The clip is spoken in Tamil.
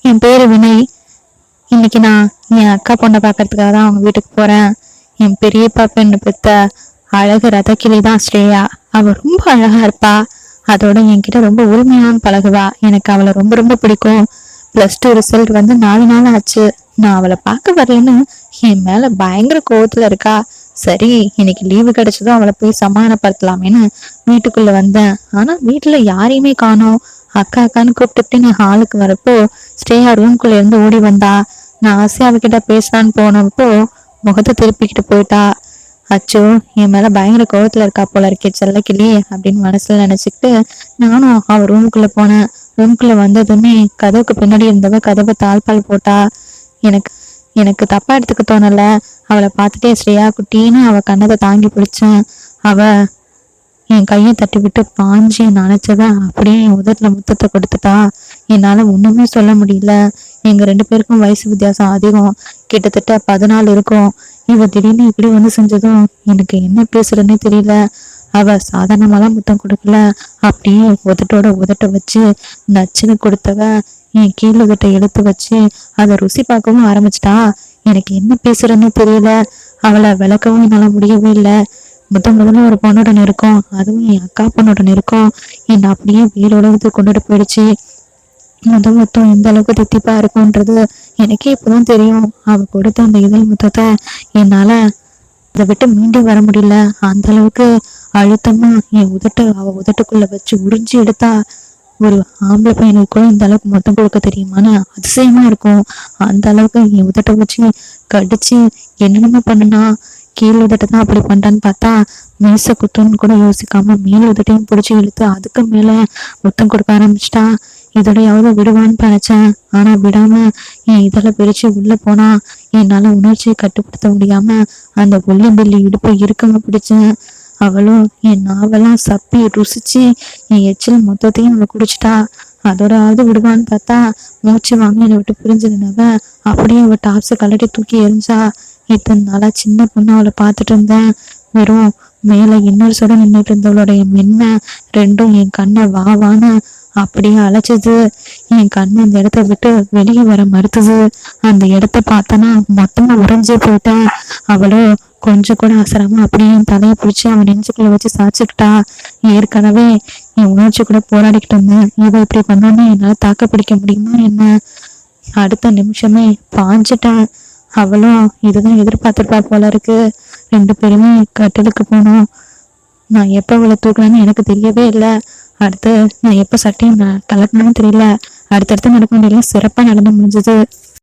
என் பேரு வினய். இன்னைக்கு நான் என் அக்கா பொண்ணை பார்க்கறதுக்காக தான் அவங்க வீட்டுக்கு போறேன். என் பெரியப்பா பெண்ணு பெத்த அழகு ரதக்கிளி தான் ஸ்ரேயா. அவ ரொம்ப அழகா இருப்பா. அதோட என்கிட்ட ரொம்ப உரிமையான பழகுவா. எனக்கு அவளை ரொம்ப ரொம்ப பிடிக்கும். +2 ரிசல்ட் வந்து 4 நாள் ஆச்சு. நான் அவளை பார்க்க வரலன்னு என் மேல பயங்கர கோவத்துல இருக்கா. சரி, இன்னைக்கு லீவு கிடைச்சதும் அவளை போய் சமாதானப்படுத்தலாமேன்னு வீட்டுக்குள்ள வந்தேன். ஆனா வீட்டுல யாரையுமே காணோம். அக்கா அக்கான்னு கூப்பிட்டுட்டு நான் ஹாலுக்கு வரப்போ ஸ்ரேயா ரூம்குள்ள இருந்து ஓடி வந்தா. நான் ஆசையா அவகிட்ட பேசலான்னு போனப்போ முகத்தை திருப்பிக்கிட்டு போயிட்டா. அச்சோ, என் மேல பயங்கர கோவத்துல இருக்கா போல இருக்கே செல்லக்கிளி அப்படின்னு மனசுல நினைச்சுக்கிட்டு நானும் அவ ரூமுக்குள்ள போனேன். ரூமுக்குள்ள வந்ததுமே கதவுக்கு பின்னாடி இருந்தவ கதவை தாழ்பால் போட்டா. எனக்கு எனக்கு தப்பா எடுத்துக்க தோணல. அவளை பார்த்துட்டே ஸ்ரேயா குட்டின்னு அவ கண்ணத்தை தாங்கி பிடிச்சேன். அவ என் கையை தட்டி விட்டு பாஞ்சு நினைச்சத அப்படியே என் உதட்டுல முத்தத்தை கொடுத்துட்டா. என்னால ஒண்ணுமே சொல்ல முடியல. எங்க 2 பேருக்கும் வயசு வித்தியாசம் அதிகம். கிட்டத்தட்ட 14 இருக்கும். இவ திடீர்னு இப்படி வந்து செஞ்சதும் எனக்கு என்ன பேசுறதுன்னே தெரியல. அவ சாதாரணமாலாம் முத்தம் கொடுக்கல. அப்படியே உதட்டோட உதட்ட வச்சு நச்சுன்னு கொடுத்தவ என் கீழ் உதட்டை எடுத்து வச்சு அதை ருசி பார்க்கவும் ஆரம்பிச்சிட்டா. எனக்கு என்ன பேசுறதுன்னு தெரியல. அவளை விளக்கவும் என்னால முடியவே இல்லை. முதல்ல ஒரு பொண்ணோட நெருக்கம், அதுவும் என் அக்கா பொண்ணோட நெருக்கம் என்னை அப்படியே வேற உலகத்துக்கு கொண்டுட்டு போயிடுச்சு. முத்தம் எந்த அளவுக்கு தித்திப்பா இருக்கும்ன்றது எனக்கே இப்பதான் தெரியும். அவ கொடுத்த அந்த இதழ் முத்தத்தை என்னால அதை விட்டு மீண்டும் வர முடியல. அந்த அளவுக்கு அழுத்தமா என் அவ உதட்டுக்குள்ள வச்சு உறிஞ்சி எடுத்தா. ஒரு ஆம்பளை பையனுக்கு கூட இந்த அளவுக்கு மொத்தம் கொடுக்க தெரியுமான்னு அதிசயமா இருக்கும். அந்த அளவுக்கு என் உதட்டை வச்சு கடிச்சு என்னென்னமோ பண்ணுனா. கீழ் உதட்டை தான் அப்படி பண்றான்னு பார்த்தா மீச குத்துன்னு கூட யோசிக்காம மேல் உதட்டையும் பிடிச்சி இழுத்து அதுக்கு மேல முத்தம் கொடுக்க ஆரம்பிச்சிட்டா. இதோடையாவது விடுவான்னு நினைச்சேன். ஆனா விடாம என் இதெல்லாம் பிரிச்சு உள்ள போனா. என்னால உணர்ச்சியை கட்டுப்படுத்த முடியாம அந்த உள்ளம்பில்லி இடுப்பை இறுக்கமா பிடிச்சேன். அவளும் என் நாவெல்லாம் சப்பி ருசிச்சு என் எச்சில் மொத்தத்தையும் அவ குடிச்சிட்டா. அதோடாவது விடுவான்னு பார்த்தா மூச்சு வாங்கி என்னை விட்டு பிரிஞ்சிருந்தவ அப்படியே அவ டாப்ஸை கலட்டி தூக்கி எரிஞ்சா. இத்தனை நாளா சின்ன பொண்ணு அவளை பார்த்துட்டு இருந்தேன். வெறும் மேல இன்னொரு சொட நின்றுட்டு இருந்தவளுடைய மென்மை ரெண்டும் என் கண்ணை வான்னு அப்படியே அழைச்சது. என் கண்ணு அந்த இடத்த விட்டு வெளியே வர மறுத்தது. அந்த இடத்த பார்த்தனா மொத்தமா உறைஞ்சே போயிட்டேன். அவளும் கொஞ்சம் கூட அசராம அப்படியே என் தலையை பிடிச்சி அவன் நெஞ்சுக்குள்ள வச்சு சாச்சுக்கிட்டா. ஏற்கனவே என் உணர்ச்சி கூட போராடிக்கிட்டு இருந்தேன். இவ இப்படி பண்ணோன்னு என்னால தாக்க பிடிக்க முடியுமா என்ன? அடுத்த நிமிஷமே பாஞ்சிட்டேன். அவளும் இதுதான் எதிர்பார்த்திருப்பா போல இருக்கு. 2 பேருமே கட்டிலுக்கு போனோம். நான் எப்ப அவளை தூக்குறேன்னு எனக்கு தெரியவே இல்லை. அடுத்து நான் எப்ப சட்டையும் கலக்கணும்னு தெரியல. அடுத்தடுத்து நடக்க வேண்டியெல்லாம் சிறப்பா நடந்து முடிஞ்சது.